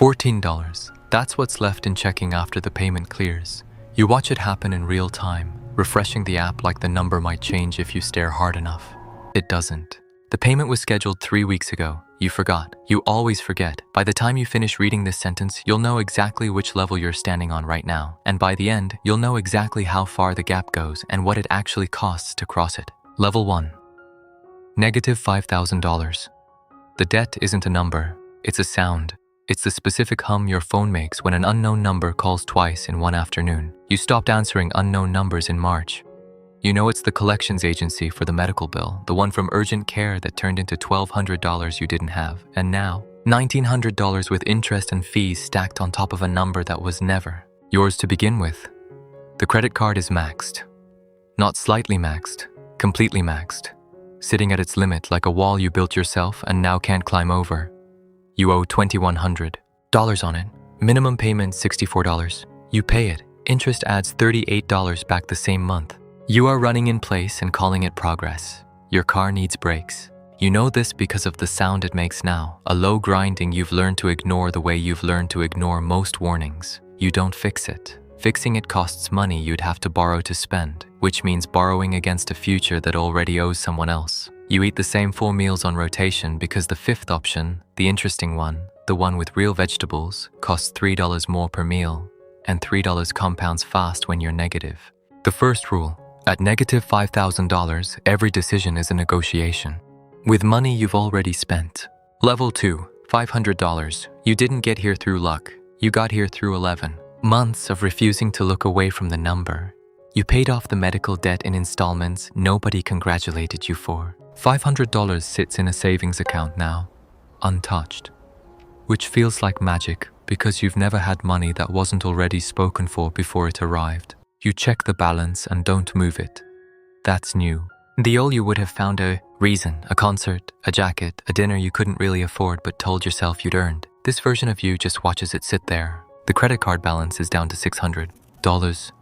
$14. That's what's left in checking after the payment clears. You watch it happen in real time, refreshing the app like the number might change if you stare hard enough. It doesn't. The payment was scheduled 3 weeks ago. You forgot. You always forget. By the time you finish reading this sentence, you'll know exactly which level you're standing on right now. And by the end, you'll know exactly how far the gap goes and what it actually costs to cross it. Level 1. Negative $5,000. The debt isn't a number, it's a sound. It's the specific hum your phone makes when an unknown number calls twice in one afternoon. You stopped answering unknown numbers in March. You know it's the collections agency for the medical bill, the one from urgent care that turned into $1,200 you didn't have, and now $1,900 with interest and fees stacked on top of a number that was never yours to begin with. The credit card is maxed. Not slightly maxed, completely maxed. Sitting at its limit like a wall you built yourself and now can't climb over. You owe $2,100 on it. Minimum payment $64. You pay it. Interest adds $38 back the same month. You are running in place and calling it progress. Your car needs brakes. You know this because of the sound it makes now. A low grinding you've learned to ignore the way you've learned to ignore most warnings. You don't fix it. Fixing it costs money you'd have to borrow to spend, which means borrowing against a future that already owes someone else. You eat the same 4 meals on rotation because the fifth option, the interesting one, the one with real vegetables, costs $3 more per meal, and $3 compounds fast when you're negative. The first rule, at negative $5,000, every decision is a negotiation. With money you've already spent. Level 2, $500. You didn't get here through luck. You got here through 11 months of refusing to look away from the number. You paid off the medical debt in installments nobody congratulated you for. $500 sits in a savings account now, untouched, which feels like magic because you've never had money that wasn't already spoken for before it arrived. You check the balance and don't move it. That's new. The old you would have found a reason, a concert, a jacket, a dinner you couldn't really afford but told yourself you'd earned. This version of you just watches it sit there. The credit card balance is down to $600.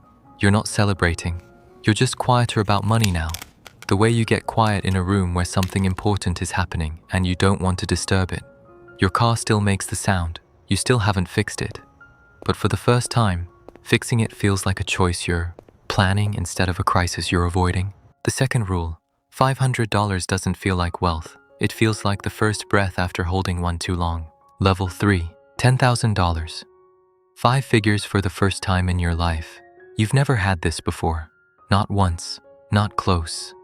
You're not celebrating. You're just quieter about money now. The way you get quiet in a room where something important is happening and you don't want to disturb it. Your car still makes the sound. You still haven't fixed it. But for the first time, fixing it feels like a choice you're planning instead of a crisis you're avoiding. The second rule, $500 doesn't feel like wealth. It feels like the first breath after holding one too long. Level 3, $10,000. 5 figures for the first time in your life. You've never had this before. Not once, not close.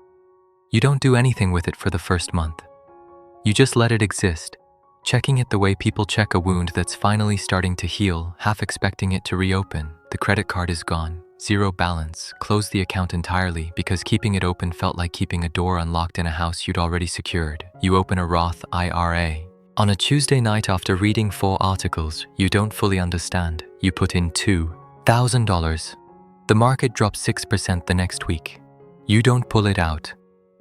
You don't do anything with it for the first month. You just let it exist, checking it the way people check a wound that's finally starting to heal, half expecting it to reopen. The credit card is gone, zero balance. Close the account entirely because keeping it open felt like keeping a door unlocked in a house you'd already secured. You open a Roth IRA. On a Tuesday night after reading 4 articles you don't fully understand, you put in $2,000. The market drops 6% the next week. You don't pull it out.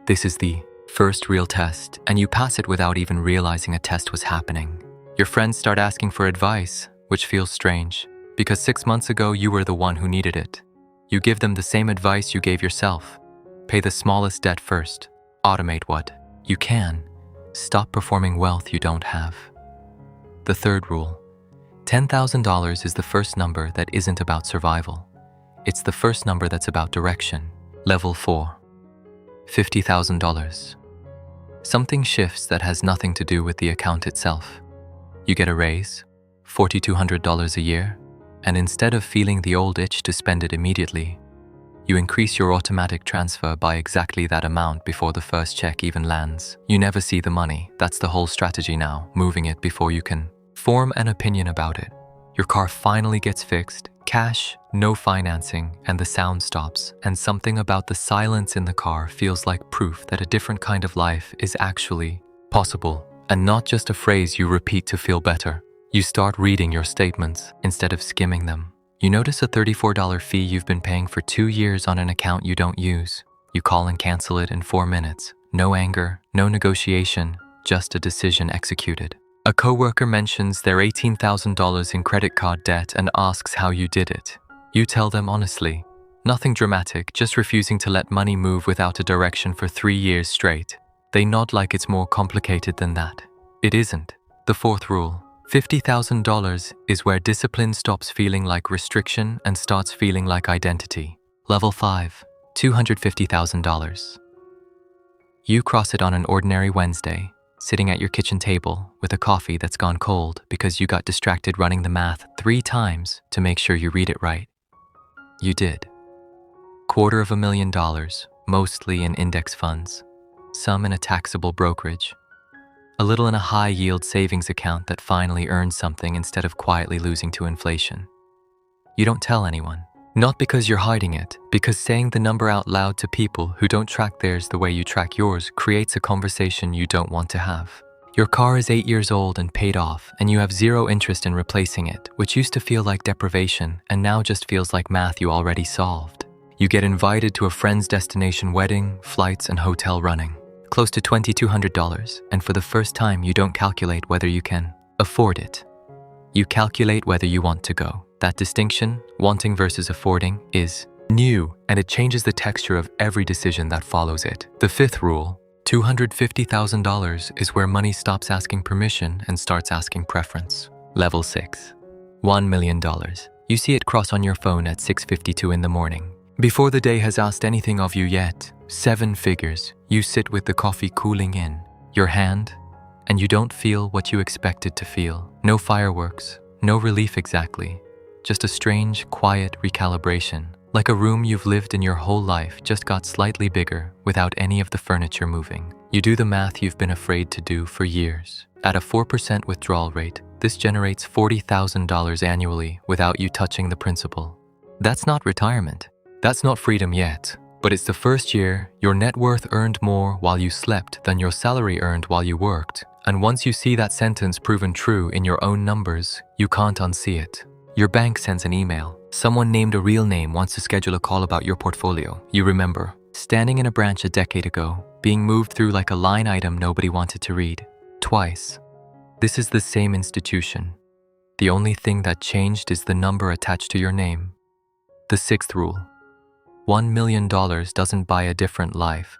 This is the first real test, and you pass it without even realizing a test was happening. Your friends start asking for advice, which feels strange, because 6 months ago you were the one who needed it. You give them the same advice you gave yourself. Pay the smallest debt first. Automate what you can. Stop performing wealth you don't have. The third rule, $10,000 is the first number that isn't about survival. It's the first number that's about direction. Level 4, $50,000. Something shifts that has nothing to do with the account itself. You get a raise, $4,200 a year, and instead of feeling the old itch to spend it immediately, you increase your automatic transfer by exactly that amount before the first check even lands. You never see the money. That's the whole strategy now, moving it before you can form an opinion about it. Your car finally gets fixed, cash, no financing, and the sound stops, and something about the silence in the car feels like proof that a different kind of life is actually possible, and not just a phrase you repeat to feel better. You start reading your statements instead of skimming them. You notice a $34 fee you've been paying for 2 years on an account you don't use. You call and cancel it in 4 minutes. No anger, no negotiation, just a decision executed. A coworker mentions their $18,000 in credit card debt and asks how you did it. You tell them honestly. Nothing dramatic, just refusing to let money move without a direction for 3 years straight. They nod like it's more complicated than that. It isn't. The fourth rule, $50,000 is where discipline stops feeling like restriction and starts feeling like identity. Level 5, $250,000. You cross it on an ordinary Wednesday, sitting at your kitchen table with a coffee that's gone cold because you got distracted running the math 3 times to make sure you read it right. You did. $250,000, mostly in index funds, some in a taxable brokerage, a little in a high-yield savings account that finally earned something instead of quietly losing to inflation. You don't tell anyone. Not because you're hiding it, because saying the number out loud to people who don't track theirs the way you track yours creates a conversation you don't want to have. Your car is 8 years old and paid off, and you have zero interest in replacing it, which used to feel like deprivation and now just feels like math you already solved. You get invited to a friend's destination wedding, flights, and hotel running. Close to $2,200, and for the first time you don't calculate whether you can afford it. You calculate whether you want to go. That distinction, wanting versus affording, is new, and it changes the texture of every decision that follows it. The 5th rule, $250,000, is where money stops asking permission and starts asking preference. Level 6, $1 million. You see it cross on your phone at 6:52 in the morning. Before the day has asked anything of you yet, 7 figures, you sit with the coffee cooling in your hand, and you don't feel what you expected to feel. No fireworks, no relief exactly, just a strange, quiet recalibration, like a room you've lived in your whole life just got slightly bigger without any of the furniture moving. You do the math you've been afraid to do for years. At a 4% withdrawal rate, this generates $40,000 annually without you touching the principal. That's not retirement. That's not freedom yet, but it's the first year your net worth earned more while you slept than your salary earned while you worked. And once you see that sentence proven true in your own numbers, you can't unsee it. Your bank sends an email. Someone named a real name wants to schedule a call about your portfolio. You remember, standing in a branch a decade ago, being moved through like a line item nobody wanted to read. Twice. This is the same institution. The only thing that changed is the number attached to your name. The 6th rule. $1 million doesn't buy a different life.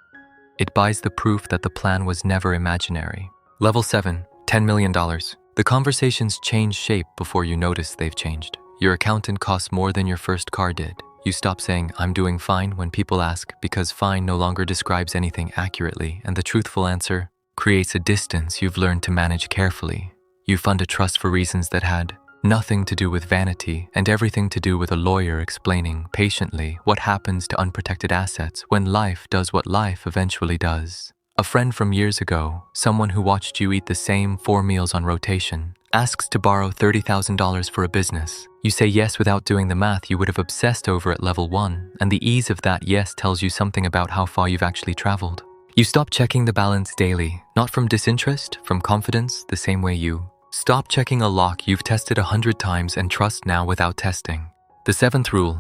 It buys the proof that the plan was never imaginary. Level 7, $10 million. The conversations change shape before you notice they've changed. Your accountant costs more than your first car did. You stop saying, "I'm doing fine," when people ask, because fine no longer describes anything accurately, and the truthful answer creates a distance you've learned to manage carefully. You fund a trust for reasons that had nothing to do with vanity and everything to do with a lawyer explaining patiently what happens to unprotected assets when life does what life eventually does. A friend from years ago, someone who watched you eat the same 4 meals on rotation, asks to borrow $30,000 for a business. You say yes without doing the math you would have obsessed over at level 1, and the ease of that yes tells you something about how far you've actually traveled. You stop checking the balance daily, not from disinterest, from confidence, the same way you stop checking a lock you've tested 100 times and trust now without testing. The 7th rule,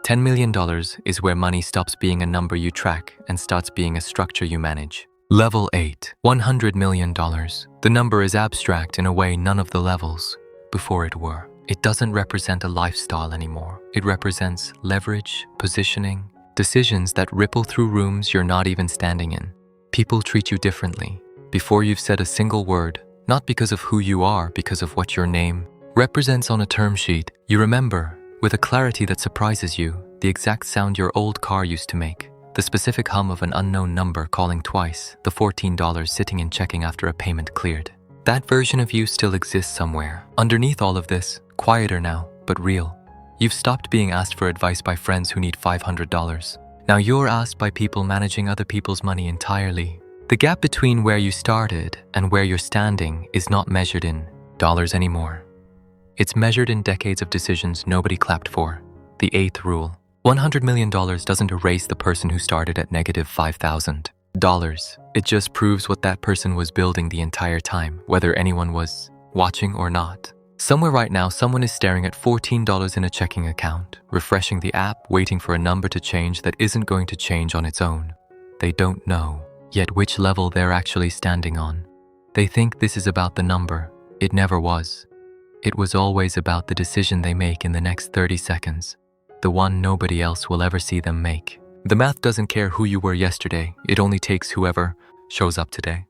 $10 million, is where money stops being a number you track and starts being a structure you manage. Level 8, $100 million. The number is abstract in a way none of the levels before it were. It doesn't represent a lifestyle anymore. It represents leverage, positioning, decisions that ripple through rooms you're not even standing in. People treat you differently before you've said a single word, not because of who you are, because of what your name represents on a term sheet. You remember, with a clarity that surprises you, the exact sound your old car used to make, the specific hum of an unknown number calling twice, the $14 sitting and checking after a payment cleared. That version of you still exists somewhere. Underneath all of this, quieter now, but real. You've stopped being asked for advice by friends who need $500. Now you're asked by people managing other people's money entirely. The gap between where you started and where you're standing is not measured in dollars anymore. It's measured in decades of decisions nobody clapped for. The 8th rule. $100 million doesn't erase the person who started at negative $5,000. It just proves what that person was building the entire time, whether anyone was watching or not. Somewhere right now, someone is staring at $14 in a checking account, refreshing the app, waiting for a number to change that isn't going to change on its own. They don't know yet which level they're actually standing on. They think this is about the number. It never was. It was always about the decision they make in the next 30 seconds, the one nobody else will ever see them make. The math doesn't care who you were yesterday. It only takes whoever shows up today.